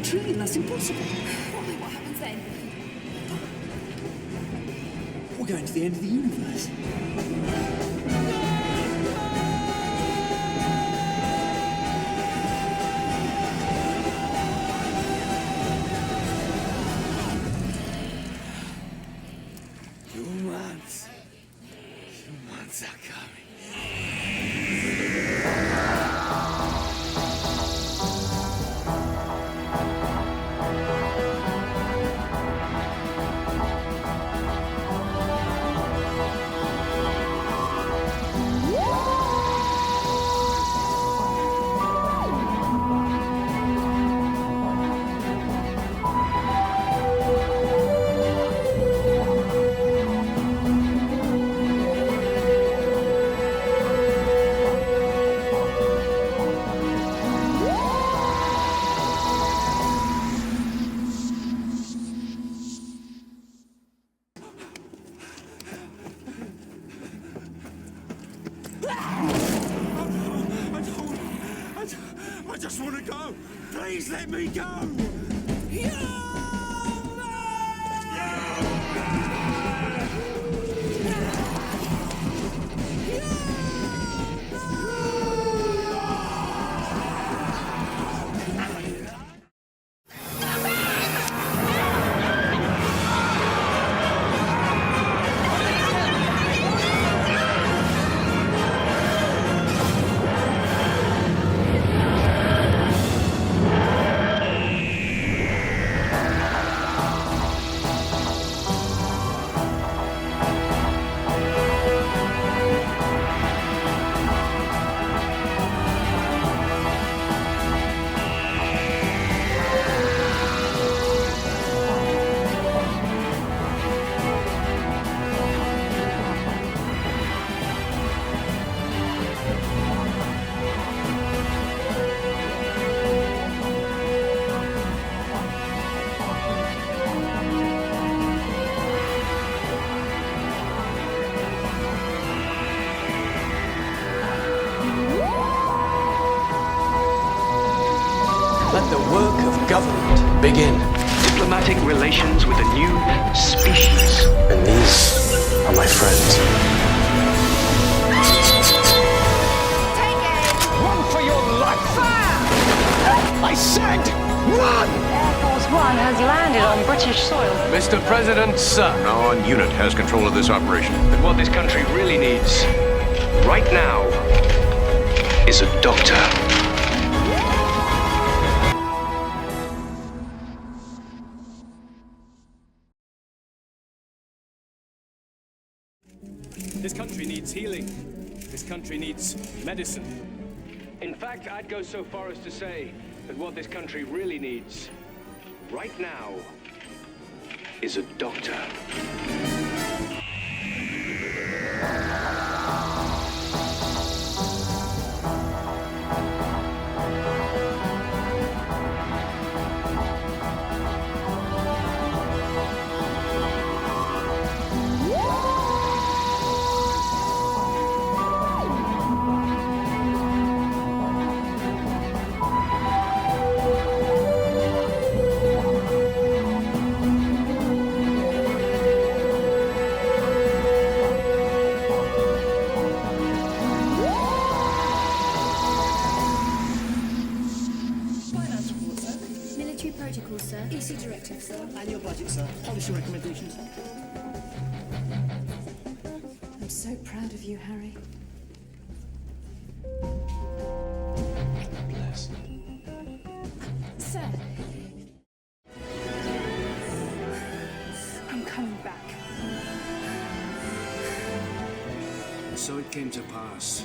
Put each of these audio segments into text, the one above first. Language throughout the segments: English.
trillion. That's impossible. What happens then? We're going to the end of the universe. Humans are coming. I just want to go. Please let me go. Let the work of government begin. Diplomatic relations with a new species. And these are my friends. Take it! Run for your life! Fire! I said, run! Air Force One has landed on British soil. Mr. President, sir. Our unit has control of this operation. But what this country really needs, right now, is a doctor. This country needs healing. This country needs medicine. In fact, I'd go so far as to say that what this country really needs, right now, is a doctor. Protocol, sir. EC directive, sir. And your budget, sir. Policy recommendations. I'm so proud of you, Harry. Bless. Sir. I'm coming back. And so it came to pass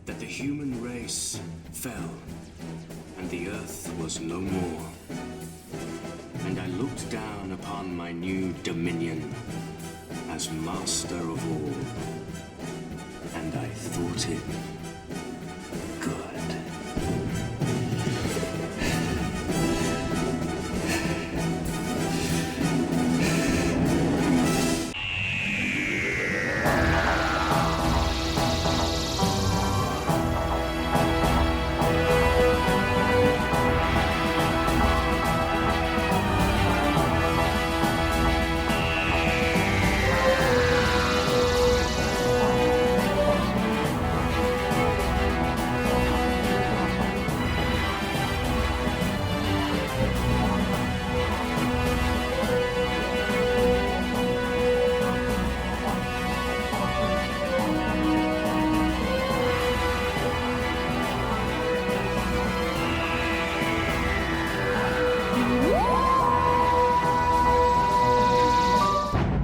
that the human race fell, and the earth was no more. And I looked down upon my new dominion as master of all, and I thought it good.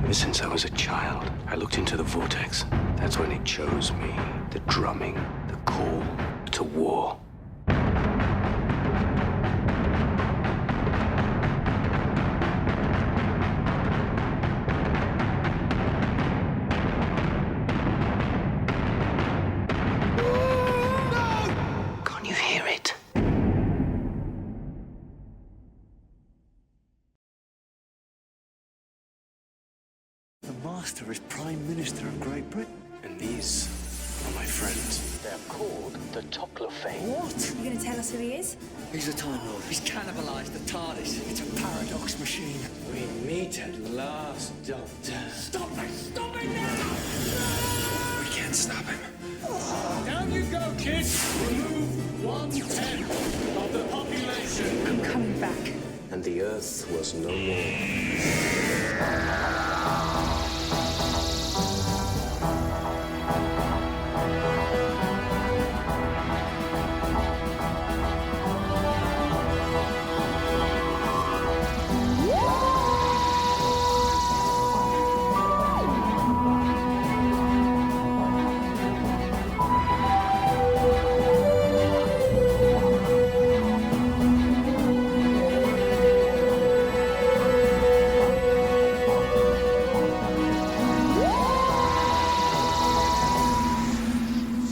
Ever since I was a child, I looked into the vortex. That's when it chose me. The drumming, the call to war. Can't you hear it? The Master is Prime Minister of Great Britain. And these are my friends. They're called the Toclophane. What? You gonna tell us who he is? He's a Time Lord. He's cannibalized the TARDIS. It's a paradox machine. We meet at last, Doctor. Stop it! Stop it now! We can't stop him. Down you go, kids! Remove 1/10 of the population. I'm coming back. And the Earth was no more.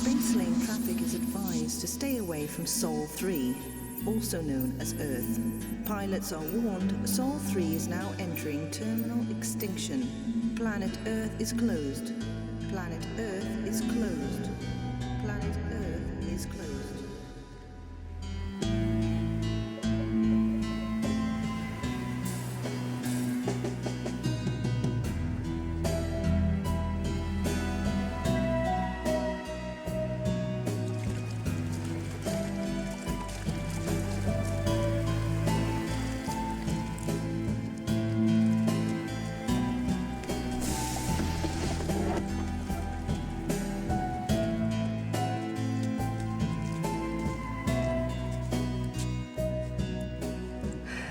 Baselane traffic is advised to stay away from Sol 3, also known as Earth. Pilots are warned Sol 3 is now entering terminal extinction. Planet Earth is closed. Planet Earth is closed. Planet Earth is closed.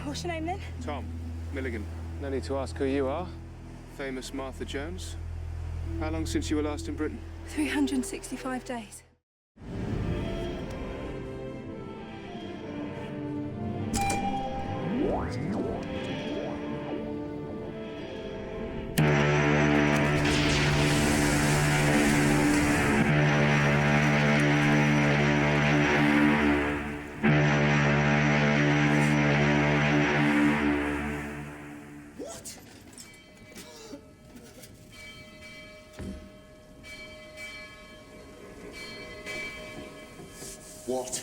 What's your name then? Tom Milligan. No need to ask who you are. Famous Martha Jones. How long since you were last in Britain? 365 days. What?